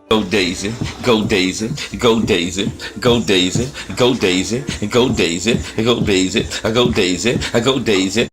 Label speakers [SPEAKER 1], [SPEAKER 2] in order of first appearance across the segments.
[SPEAKER 1] Go Daisy, go Daisy, go Daisy, go Daisy, go Daisy, go Daisy, go Daisy, go Daisy, go Daisy.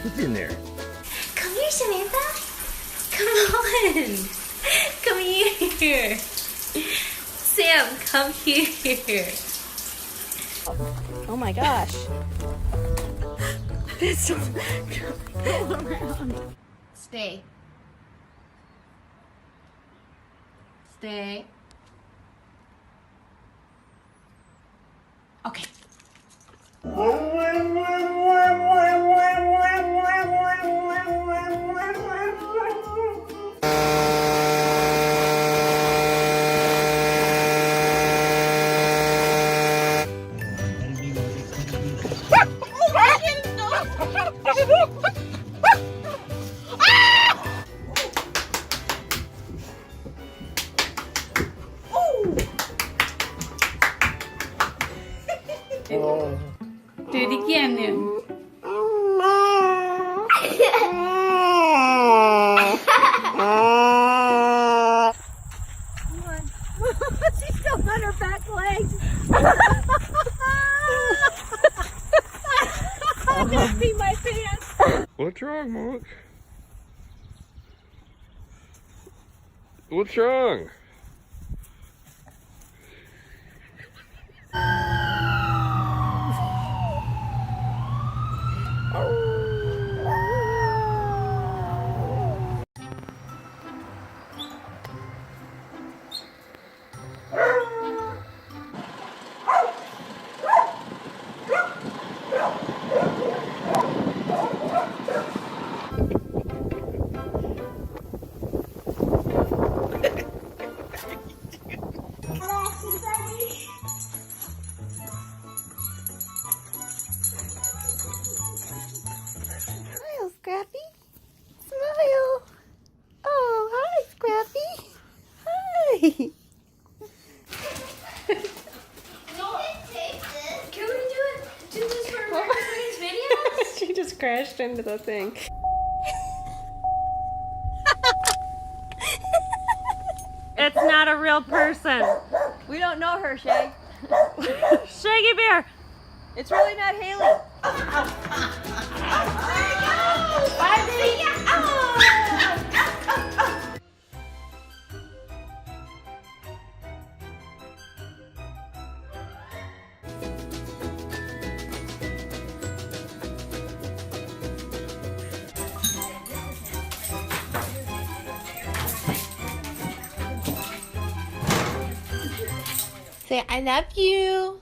[SPEAKER 2] What's in there?
[SPEAKER 3] Come here, Samantha. Come on. Come here. Sam, come here.
[SPEAKER 4] Oh my gosh. This go around.
[SPEAKER 3] Stay. Stay. Okay.
[SPEAKER 4] Do it again then.
[SPEAKER 3] She's still on her back legs. I just see my pants.
[SPEAKER 2] What's wrong, Mark? What's wrong?
[SPEAKER 4] Smile, Scrappy. Smile. Oh, hi, Scrappy. Hi.
[SPEAKER 3] Can we do this for everybody's videos?
[SPEAKER 4] She just crashed into the thing.
[SPEAKER 5] It's not a real person.
[SPEAKER 4] We don't know her, Shay.
[SPEAKER 5] Shaggy Bear.
[SPEAKER 4] It's really not Haley. Say, I love you.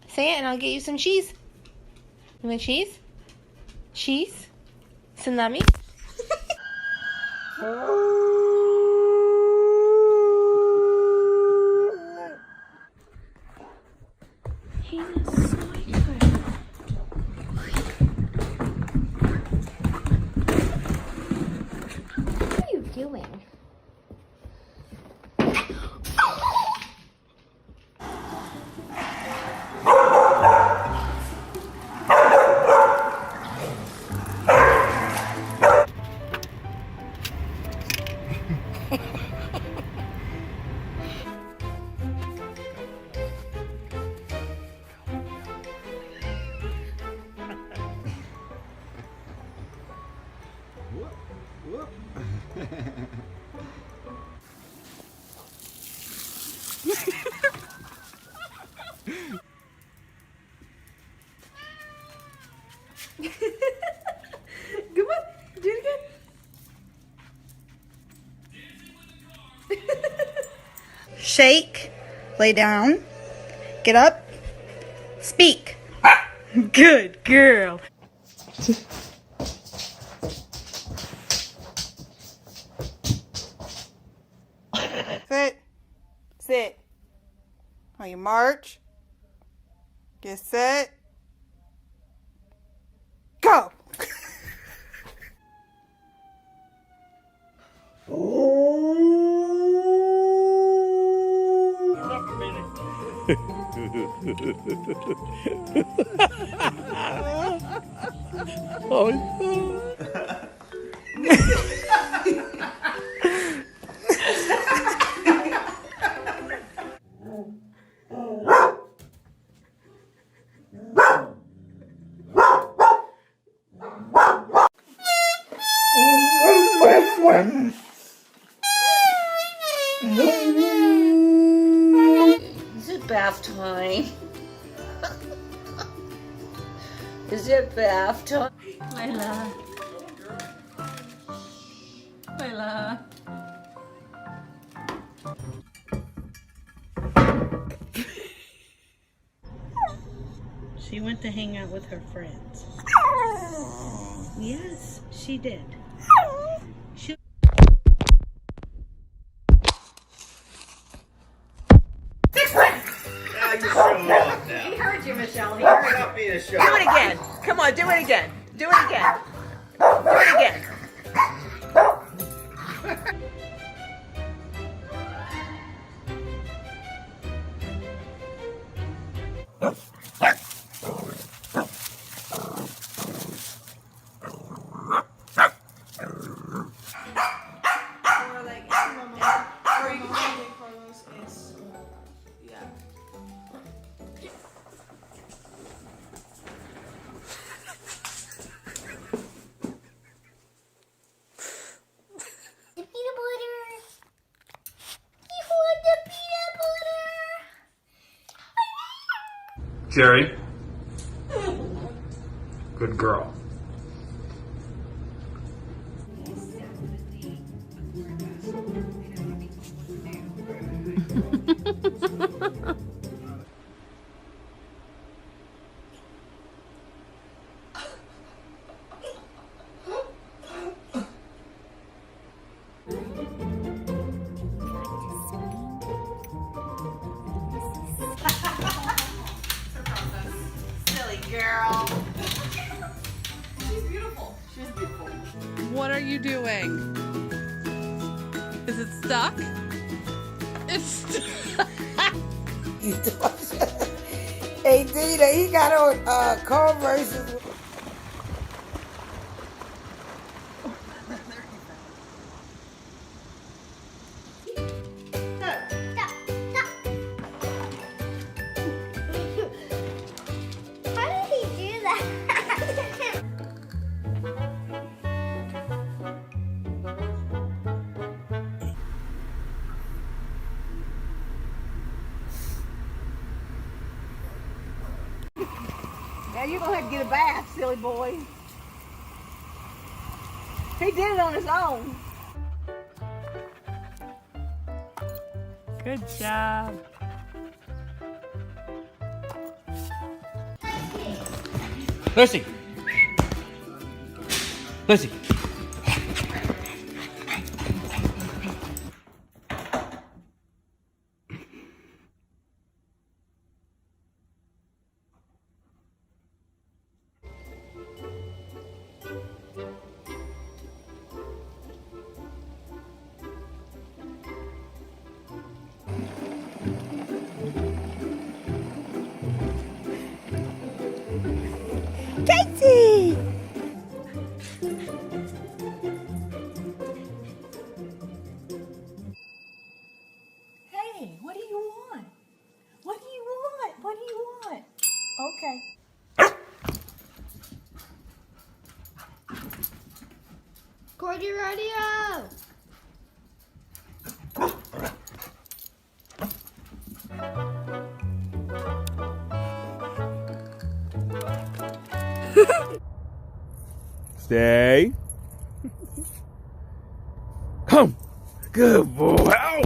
[SPEAKER 4] Say it and I'll get you some cheese. You want cheese? Cheese? Salami? He is so good.
[SPEAKER 3] What are you doing? Come on, do it again.
[SPEAKER 6] Shake, lay down, get up, speak. Good girl. Sit. Sit. On your march. Get set. Go.
[SPEAKER 7] Is it bath time? Is it bath time?
[SPEAKER 5] Layla. Layla.
[SPEAKER 6] She went to hang out with her friends. Yes, she did. She
[SPEAKER 3] He heard you, Michelle. He heard you.
[SPEAKER 8] Do it again. Come on, do it again. Do it again. Do it again.
[SPEAKER 3] Peanut butter. You want the peanut butter?
[SPEAKER 9] Jerry. Good girl.
[SPEAKER 8] Silly girl.
[SPEAKER 10] What are you doing? Is it stuck? It's stuck.
[SPEAKER 7] Hey, Dina, he got on Converse.
[SPEAKER 3] How did he do that?
[SPEAKER 8] Now you're gonna have to get a bath, silly boy. He did it on his own.
[SPEAKER 5] Good job.
[SPEAKER 1] Lucy. Lucy.
[SPEAKER 6] Casey!
[SPEAKER 8] Hey, what do you want? What do you want? What do you want? Okay.
[SPEAKER 3] Gordy Radio.
[SPEAKER 2] Stay. Come. Good boy. Ow.